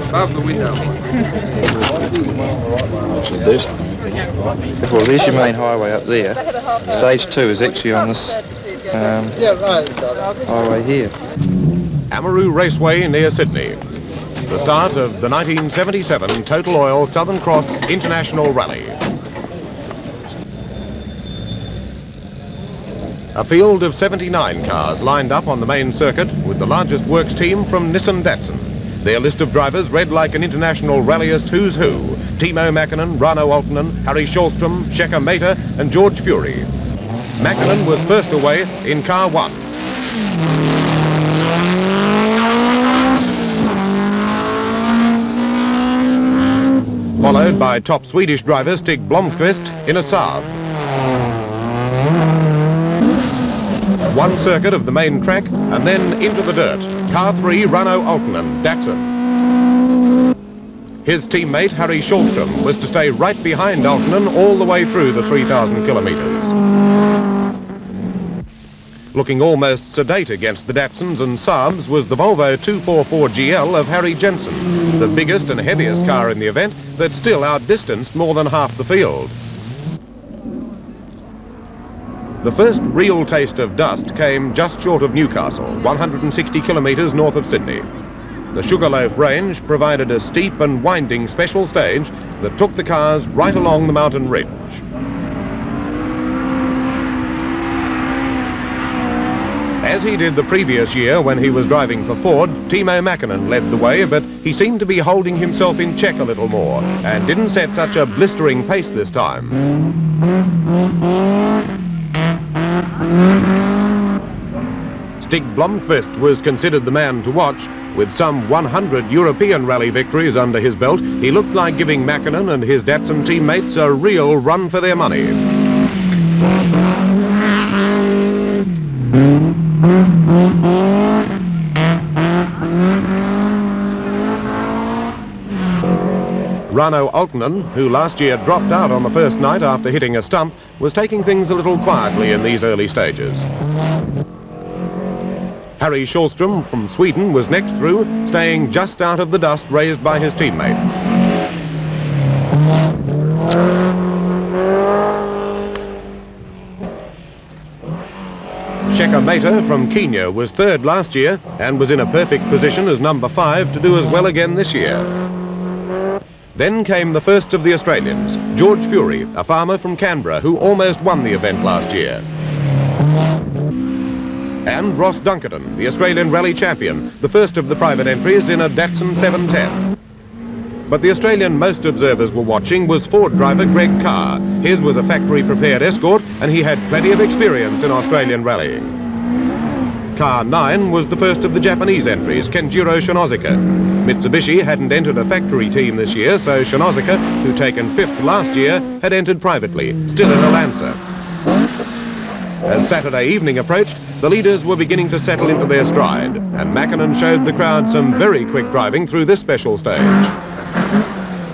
above the window. Actually do something. Well, there's your main highway up there. Stage 2 is actually on this highway here. Amaroo Raceway near Sydney. The start of the 1977 Total Oil Southern Cross International Rally. A field of 79 cars lined up on the main circuit with the largest works team from Nissan Datsun. Their list of drivers read like an international rallyist who's who. Timo Mäkinen, Rano Aaltonen, Harry Schallstrom, Shekhar Mehta and George Fury. Mäkinen was first away in car 1. Followed by top Swedish driver Stig Blomqvist in a Saab. One circuit of the main track and then into the dirt. Car 3, Rano Aaltonen, Datsun. His teammate Harry Schallstrom was to stay right behind Aaltonen all the way through the 3,000 kilometres. Looking almost sedate against the Datsuns and Saabs was the Volvo 244 GL of Harry Jensen, the biggest and heaviest car in the event that still outdistanced more than half the field. The first real taste of dust came just short of Newcastle, 160 kilometres north of Sydney. The Sugarloaf Range provided a steep and winding special stage that took the cars right along the mountain ridge. As he did the previous year when he was driving for Ford, Timo Mäkinen led the way, but he seemed to be holding himself in check a little more and didn't set such a blistering pace this time. Stig Blomqvist was considered the man to watch. With some 100 European rally victories under his belt, he looked like giving Mäkinen and his Datsun teammates a real run for their money. Rano Aaltonen, who last year dropped out on the first night after hitting a stump, was taking things a little quietly in these early stages. Harry Schallstrom from Sweden was next through, staying just out of the dust raised by his teammate. Shekhar Mehta from Kenya was third last year and was in a perfect position as number 5 to do as well again this year. Then came the first of the Australians, George Fury, a farmer from Canberra who almost won the event last year. And Ross Dunkerton, the Australian rally champion, the first of the private entries in a Datsun 710. But the Australian most observers were watching was Ford driver Greg Carr. His was a factory-prepared Escort and he had plenty of experience in Australian rallying. Car 9 was the first of the Japanese entries, Kenjiro Shinozuka. Mitsubishi hadn't entered a factory team this year, so Shinozuka, who'd taken 5th last year, had entered privately, still in a Lancer. As Saturday evening approached, the leaders were beginning to settle into their stride, and Mäkinen showed the crowd some very quick driving through this special stage.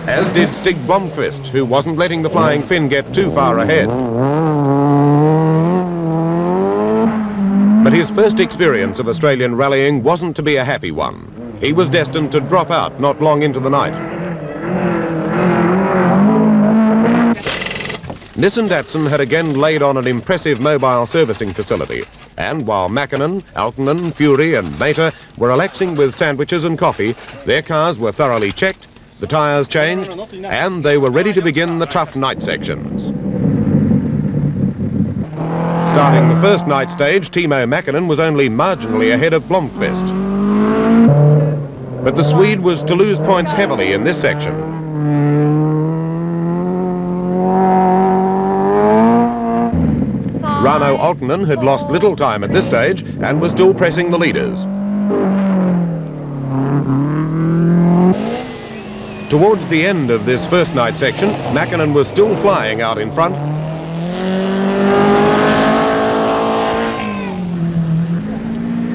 As did Stig Blomqvist, who wasn't letting the Flying Finn get too far ahead. But his first experience of Australian rallying wasn't to be a happy one. He was destined to drop out not long into the night. Nissan Datsun had again laid on an impressive mobile servicing facility, and while Mäkinen, Aaltonen, Fury and Mehta were relaxing with sandwiches and coffee, their cars were thoroughly checked, the tyres changed, and they were ready to begin the tough night sections. Starting the first night stage, Timo Mäkinen was only marginally ahead of Blomqvist. But the Swede was to lose points heavily in this section. Rano Aaltonen had lost little time at this stage and was still pressing the leaders. Towards the end of this first night section, Mäkinen was still flying out in front.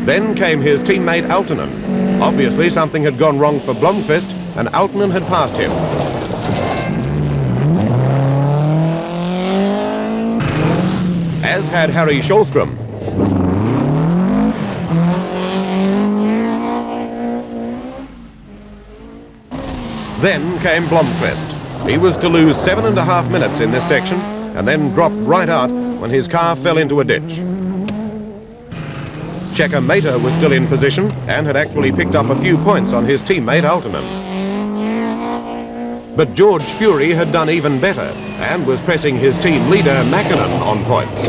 Then came his teammate Aaltonen. Obviously something had gone wrong for Blomqvist and Aaltonen had passed him. As had Harry Schallstrom. Then came Blomqvist. He was to lose 7.5 minutes in this section and then drop right out when his car fell into a ditch. Checker Mater was still in position and had actually picked up a few points on his teammate Aaltonen. But George Fury had done even better and was pressing his team leader Mäkinen on points.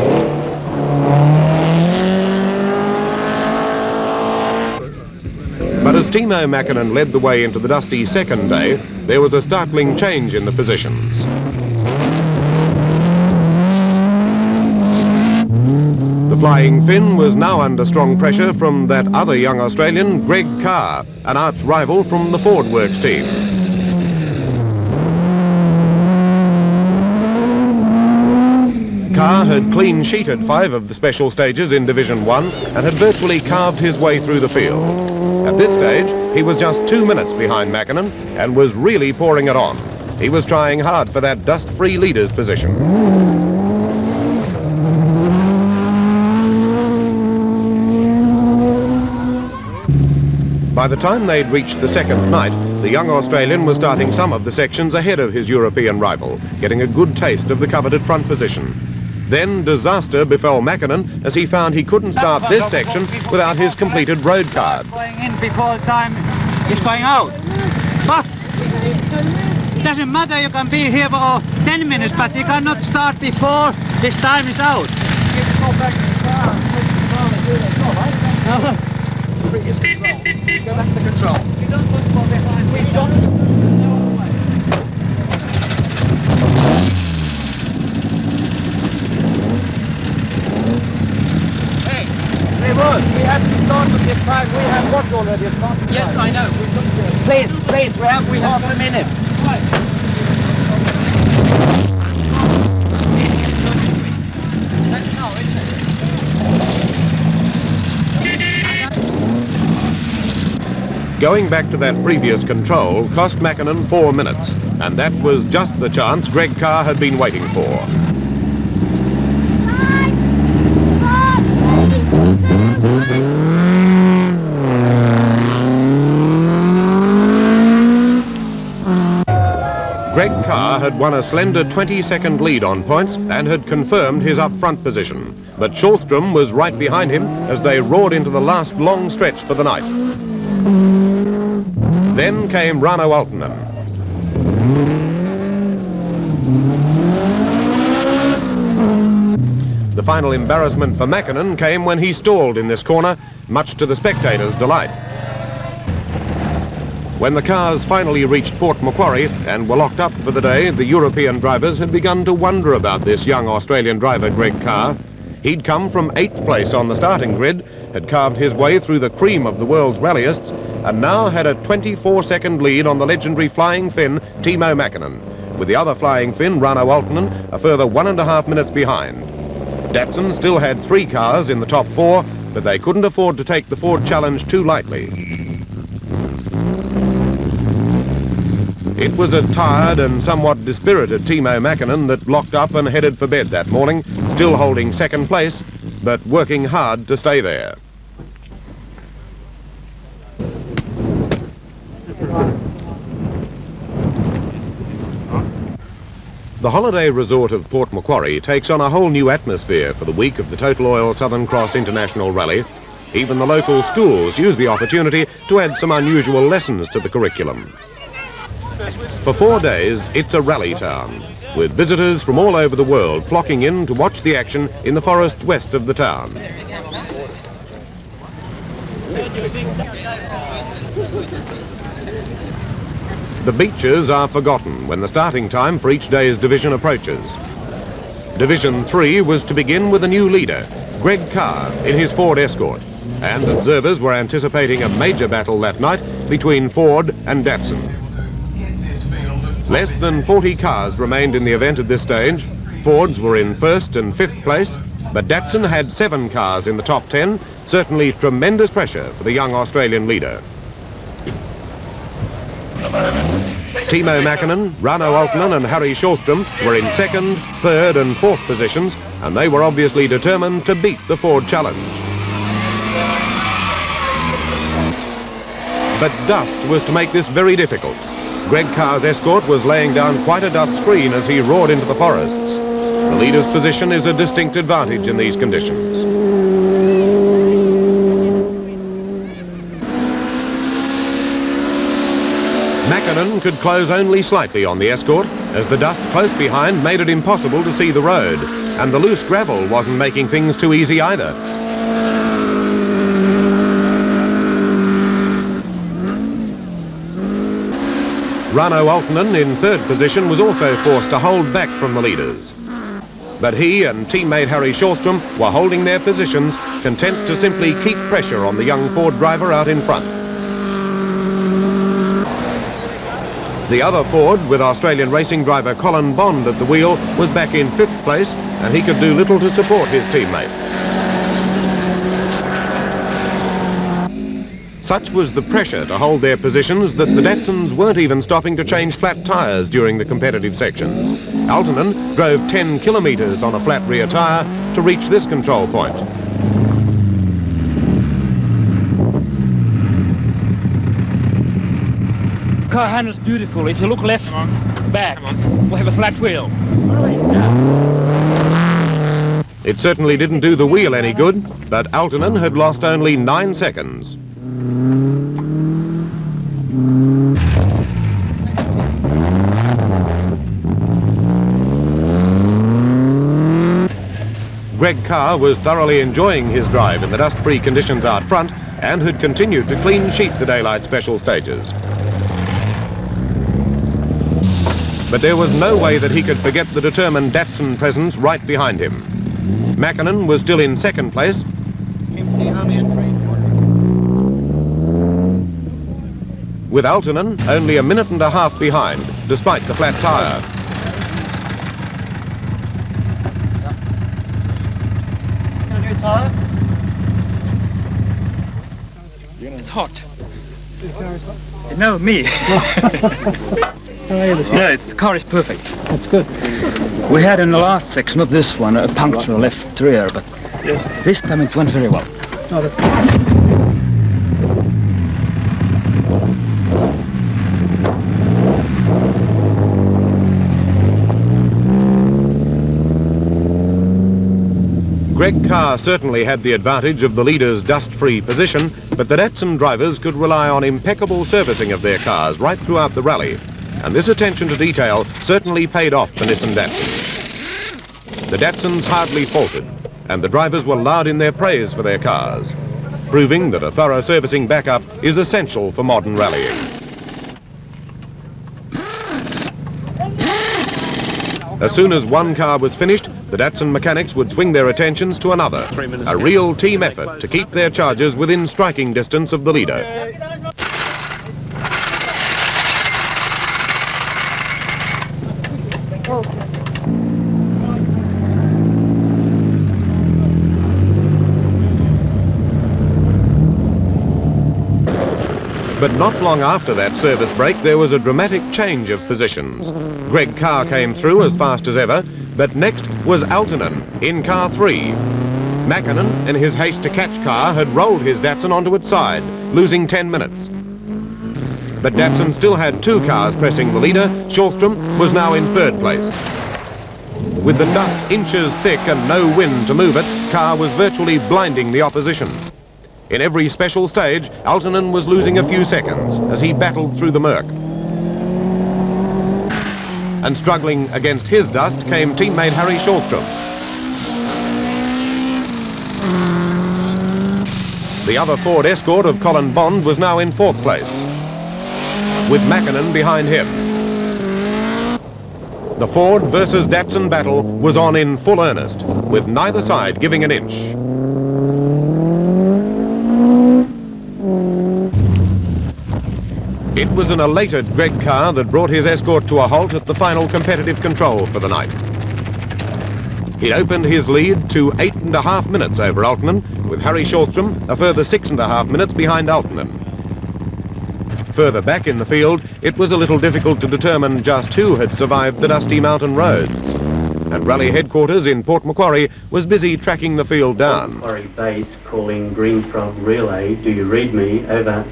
But as Timo Mäkinen led the way into the dusty second day, there was a startling change in the positions. The Flying Finn was now under strong pressure from that other young Australian, Greg Carr, an arch rival from the Ford Works team. Carr had clean-sheeted 5 of the special stages in Division 1 and had virtually carved his way through the field. At this stage, he was just 2 minutes behind Mäkinen and was really pouring it on. He was trying hard for that dust-free leader's position. By the time they'd reached the second night, the young Australian was starting some of the sections ahead of his European rival, getting a good taste of the coveted front position. Then disaster befell Mäkinen as he found he couldn't start this section without his completed road card. Going in before time is going out. But it doesn't matter, you can be here for 10 minutes, but you cannot start before this time is out. Go back to the car. Go back to control. You don't want to go behind. We don't. We have to start with this time. We have got already started. Yes, I know. Please, we have a minute. Going back to that previous control cost Mäkinen 4 minutes, and that was just the chance Greg Carr had been waiting for. Greg Carr had won a slender 20-second lead on points and had confirmed his up-front position. But Schulstrom was right behind him as they roared into the last long stretch for the night. Then came Rauno Aaltonen. The final embarrassment for Mäkinen came when he stalled in this corner, much to the spectators' delight. When the cars finally reached Port Macquarie and were locked up for the day, the European drivers had begun to wonder about this young Australian driver, Greg Carr. He'd come from 8th place on the starting grid, had carved his way through the cream of the world's rallyists, and now had a 24-second lead on the legendary Flying Finn, Timo Mäkinen, with the other Flying Finn, Rauno Aaltonen, a further 1.5 minutes behind. Datsun still had 3 cars in the top 4, but they couldn't afford to take the Ford Challenge too lightly. It was a tired and somewhat dispirited Timo Mäkinen that locked up and headed for bed that morning, still holding 2nd place, but working hard to stay there. The holiday resort of Port Macquarie takes on a whole new atmosphere for the week of the Total Oil Southern Cross International Rally. Even the local schools use the opportunity to add some unusual lessons to the curriculum. For 4 days, it's a rally town, with visitors from all over the world flocking in to watch the action in the forest west of the town. The beaches are forgotten when the starting time for each day's division approaches. Division 3 was to begin with a new leader, Greg Carr, in his Ford Escort, and observers were anticipating a major battle that night between Ford and Datsun. Less than 40 cars remained in the event at this stage. Fords were in 1st and 5th place, but Datsun had 7 cars in the top 10, certainly tremendous pressure for the young Australian leader. Timo Mäkinen, Rauno Aaltonen and Harry Schulstrom were in 2nd, 3rd and 4th positions, and they were obviously determined to beat the Ford Challenge. But dust was to make this very difficult. Greg Carr's escort was laying down quite a dust screen as he roared into the forests. The leader's position is a distinct advantage in these conditions. Mackinnon could close only slightly on the escort, as the dust close behind made it impossible to see the road, and the loose gravel wasn't making things too easy either. Rano Aaltonen in third position was also forced to hold back from the leaders. But he and teammate Harry Shawstrom were holding their positions, content to simply keep pressure on the young Ford driver out in front. The other Ford, with Australian racing driver Colin Bond at the wheel, was back in fifth place, and he could do little to support his teammate. Such was the pressure to hold their positions that the Datsuns weren't even stopping to change flat tyres during the competitive sections. Aaltonen drove 10 kilometres on a flat rear tyre to reach this control point. Car handles beautiful. If you look left back, we have a flat wheel. It certainly didn't do the wheel any good, but Aaltonen had lost only 9 seconds. Greg Carr was thoroughly enjoying his drive in the dust-free conditions out front and had continued to clean sheet the daylight special stages. But there was no way that he could forget the determined Datsun presence right behind him. Mackinnon was still in second place. With Aaltonen only a minute and a half behind, despite the flat tyre. It's hot. No, me. No, the car is perfect. That's good. We had in the last section of this one a puncture left rear, but this time it went very well. Greg Carr certainly had the advantage of the leader's dust-free position, but the Datsun drivers could rely on impeccable servicing of their cars right throughout the rally. And this attention to detail certainly paid off for Nissan Datsun. The Datsuns hardly faltered, and the drivers were loud in their praise for their cars, proving that a thorough servicing backup is essential for modern rallying. As soon as one car was finished, the Datsun mechanics would swing their attentions to another, a real team effort to keep their chargers within striking distance of the leader. But not long after that service break, there was a dramatic change of positions. Greg Carr came through as fast as ever, but next was Aaltonen in car 3. Mackinnon, in his haste to catch Carr, had rolled his Datsun onto its side, losing 10 minutes. But Datsun still had 2 cars pressing the leader. Shawstrom was now in third place. With the dust inches thick and no wind to move it, Carr was virtually blinding the opposition. In every special stage, Aaltonen was losing a few seconds as he battled through the murk. And struggling against his dust came teammate Harry Shawstrom. The other Ford escort of Colin Bond was now in fourth place, with Mackinnon behind him. The Ford versus Datsun battle was on in full earnest, with neither side giving an inch. It was an elated Greg Carr that brought his escort to a halt at the final competitive control for the night. He'd opened his lead to 8.5 minutes over Aaltonen, with Harry Shawstrom a further 6.5 minutes behind Aaltonen. Further back in the field, it was a little difficult to determine just who had survived the dusty mountain roads. And rally headquarters in Port Macquarie was busy tracking the field down. Macquarie Base calling Green Frog Relay. Do you read me? Over.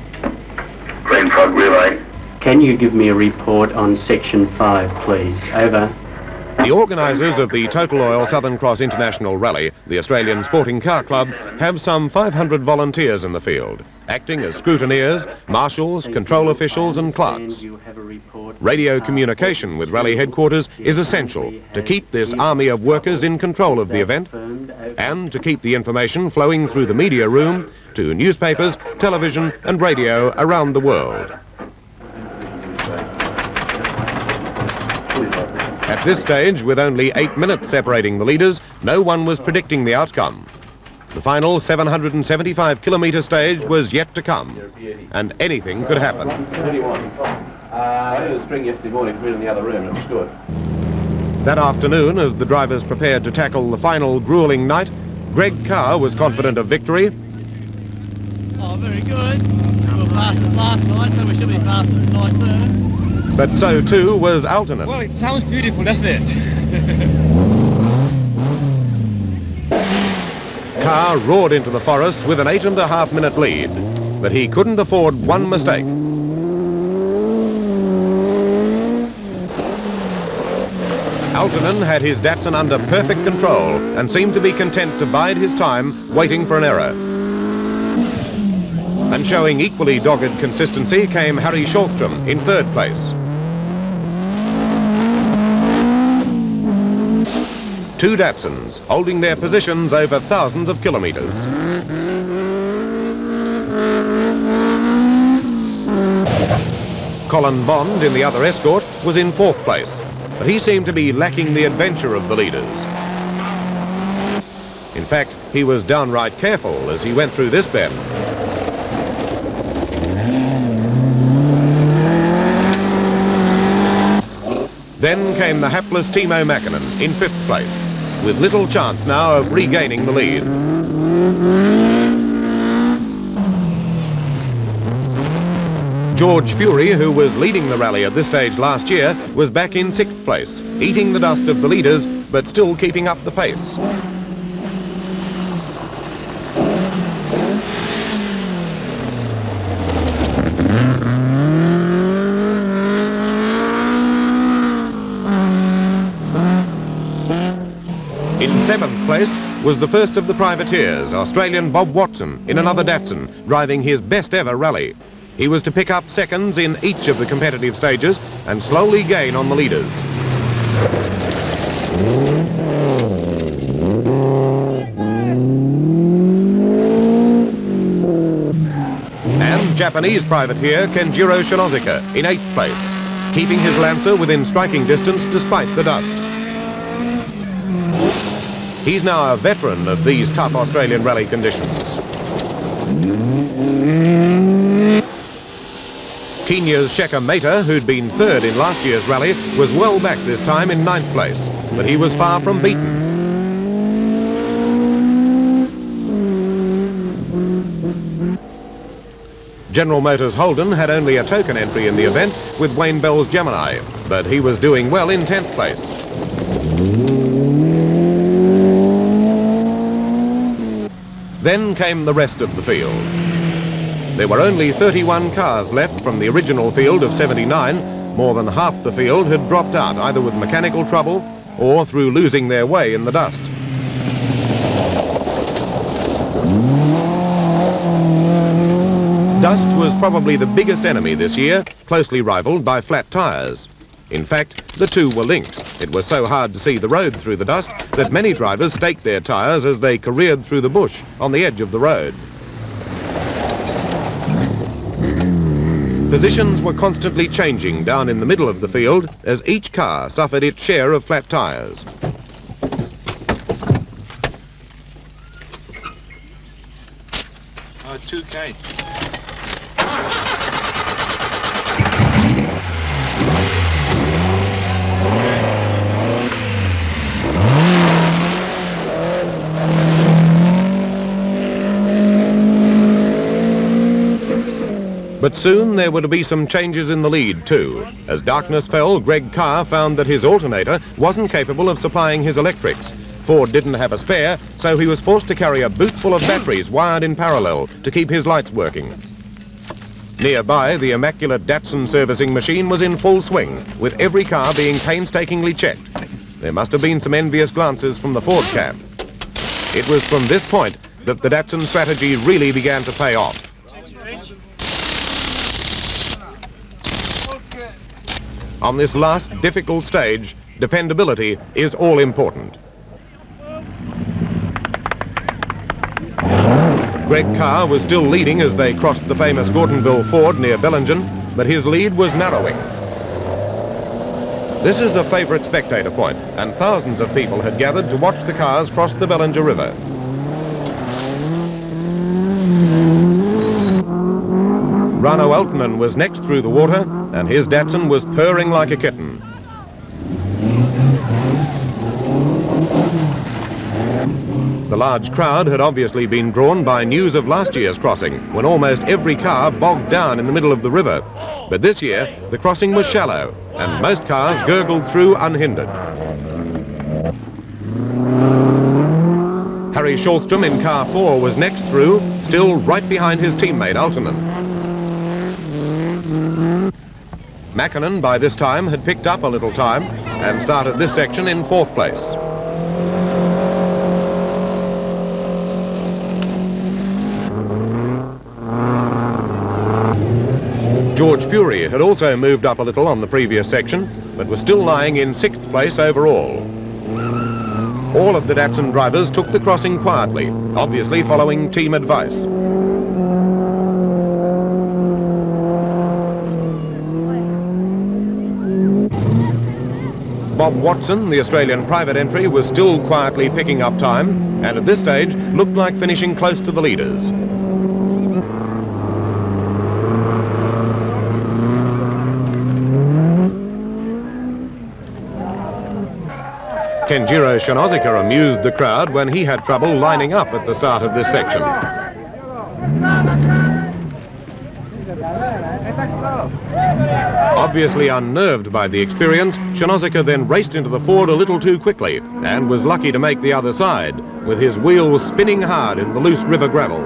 Green Frog Relay. Can you give me a report on Section 5, please? Over. The organisers of the Total Oil Southern Cross International Rally, the Australian Sporting Car Club, have some 500 volunteers in the field, acting as scrutineers, marshals, control officials and clerks. Radio communication with rally headquarters is essential to keep this army of workers in control of the event and to keep the information flowing through the media room to newspapers, television and radio around the world. At this stage, with only 8 minutes separating the leaders, no one was predicting the outcome. The final 775-kilometre stage was yet to come, and anything could happen. I did a string yesterday morning for in the other room, it was good. That afternoon, as the drivers prepared to tackle the final gruelling night, Greg Carr was confident of victory. Oh, very good. We were fastest last night, so we should be fastest tonight too. But so too was Aaltonen. Well, it sounds beautiful, doesn't it? Carr roared into the forest with an 8.5-minute lead, but he couldn't afford one mistake. Aaltonen had his Datsun under perfect control and seemed to be content to bide his time waiting for an error. And showing equally dogged consistency came Harry Sjöström in third place. Two Datsuns holding their positions over thousands of kilometres. Colin Bond in the other escort was in fourth place, but he seemed to be lacking the adventure of the leaders. In fact, he was downright careful as he went through this bend. Then came the hapless Timo Mäkinen in fifth place, with little chance now of regaining the lead. George Fury, who was leading the rally at this stage last year, was back in sixth place, eating the dust of the leaders, but still keeping up the pace. In seventh place was the first of the privateers, Australian Bob Watson, in another Datsun, driving his best ever rally. He was to pick up seconds in each of the competitive stages and slowly gain on the leaders. And Japanese privateer Kenjiro Shinozuka in eighth place, keeping his Lancer within striking distance despite the dust. He's now a veteran of these tough Australian rally conditions. Kenya's Shekhar Mehta, who'd been third in last year's rally, was well back this time in ninth place, but he was far from beaten. General Motors Holden had only a token entry in the event with Wayne Bell's Gemini, but he was doing well in 10th place. Then came the rest of the field. There were only 31 cars left from the original field of 79. More than half the field had dropped out, either with mechanical trouble or through losing their way in the dust. Dust was probably the biggest enemy this year, closely rivaled by flat tyres. In fact, the two were linked. It was so hard to see the road through the dust that many drivers staked their tyres as they careered through the bush on the edge of the road. Positions were constantly changing down in the middle of the field as each car suffered its share of flat tyres. Oh, 2K. But soon there were to be some changes in the lead too. As darkness fell, Greg Carr found that his alternator wasn't capable of supplying his electrics. Ford didn't have a spare, so he was forced to carry a boot full of batteries wired in parallel to keep his lights working. Nearby, the immaculate Datsun servicing machine was in full swing, with every car being painstakingly checked. There must have been some envious glances from the Ford camp. It was from this point that the Datsun strategy really began to pay off. On this last difficult stage, dependability is all important. Greg Carr was still leading as they crossed the famous Gordonville Ford near Bellingen, but his lead was narrowing. This is a favourite spectator point, and thousands of people had gathered to watch the cars cross the Bellinger River. Rano Aaltonen was next through the water, and his Datsun was purring like a kitten. The large crowd had obviously been drawn by news of last year's crossing, when almost every car bogged down in the middle of the river. But this year, the crossing was shallow, and most cars gurgled through unhindered. Harry Schallstrom in car 4 was next through, still right behind his teammate Aaltonen. Mäkinen by this time had picked up a little time and started this section in 4th place. George Fury had also moved up a little on the previous section, but was still lying in 6th place overall. All of the Datsun drivers took the crossing quietly, obviously following team advice. Bob Watson, the Australian private entry, was still quietly picking up time, and at this stage looked like finishing close to the leaders. Kenjiro Shinozuka amused the crowd when he had trouble lining up at the start of this section. Obviously unnerved by the experience, Shinozuka then raced into the Ford a little too quickly and was lucky to make the other side, with his wheels spinning hard in the loose river gravel.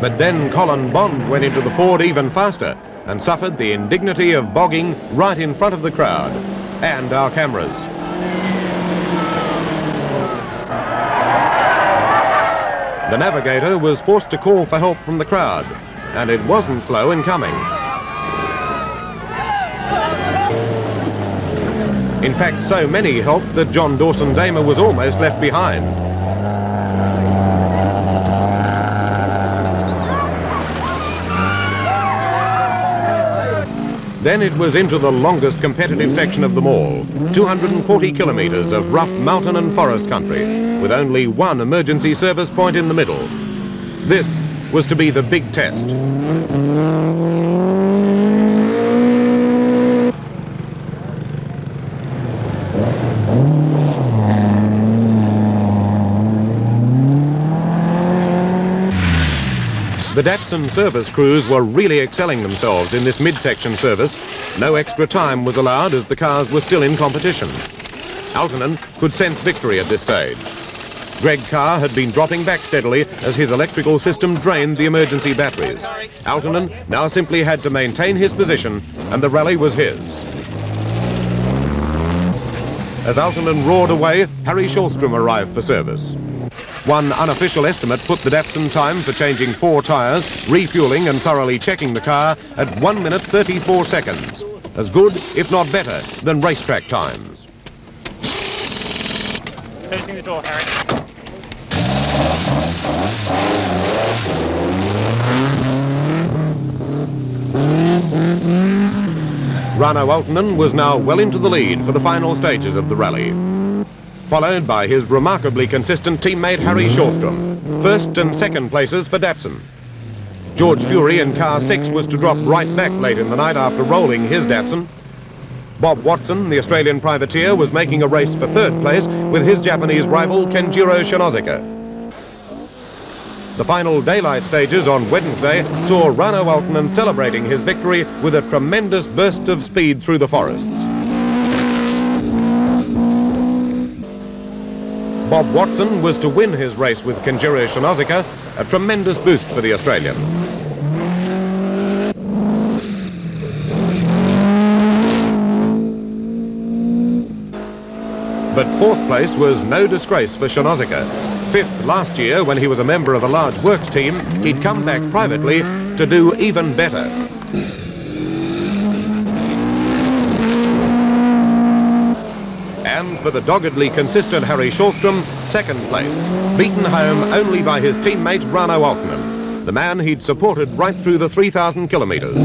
But then Colin Bond went into the Ford even faster and suffered the indignity of bogging right in front of the crowd and our cameras. The navigator was forced to call for help from the crowd, and it wasn't slow in coming. In fact, so many helped that John Dawson Damer was almost left behind. Then it was into the longest competitive section of them all, 240 kilometres of rough mountain and forest country, with only one emergency service point in the middle. This was to be the big test. The Datsun service crews were really excelling themselves in this midsection service. No extra time was allowed as the cars were still in competition. Aaltonen could sense victory at this stage. Greg Carr had been dropping back steadily as his electrical system drained the emergency batteries. Aaltonen now simply had to maintain his position, and the rally was his. As Aaltonen roared away, Harry Schallstrom arrived for service. One unofficial estimate put the Datsun time for changing 4 tyres, refuelling and thoroughly checking the car at 1 minute 34 seconds. As good, if not better, than racetrack times. Closing the door, Harry. Rano Aaltonen was now well into the lead for the final stages of the rally, followed by his remarkably consistent teammate Harry Schallstrom. First and second places for Datsun. George Fury in car 6 was to drop right back late in the night after rolling his Datsun. Bob Watson, the Australian privateer, was making a race for 3rd place with his Japanese rival Kenjiro Shinozuka. The final daylight stages on Wednesday saw Rano Aaltonen celebrating his victory with a tremendous burst of speed through the forests. Bob Watson was to win his race with Kenjiro Shinozuka, a tremendous boost for the Australian. But fourth place was no disgrace for Shinozuka. Fifth last year, when he was a member of a large works team, he'd come back privately to do even better. And for the doggedly consistent Harry Shawstrom, second place, beaten home only by his teammate Rano Alkinen, the man he'd supported right through the 3,000 kilometres.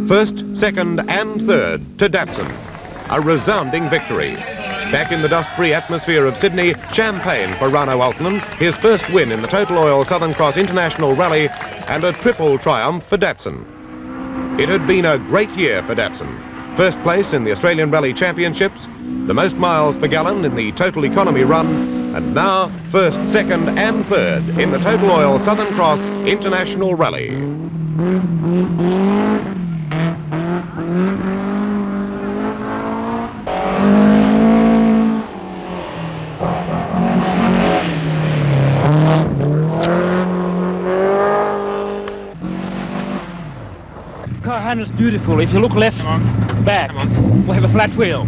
First, second and third to Datsun. A resounding victory. Back in the dust-free atmosphere of Sydney, champagne for Rano Alkinen, his first win in the Total Oil Southern Cross International Rally, and a triple triumph for Datsun. It had been a great year for Datsun. First place in the Australian Rally Championships, the most miles per gallon in the Total Economy run, and now first, second and third in the Total Oil Southern Cross International Rally. Car handles beautiful. If you look left, back, we have a flat wheel.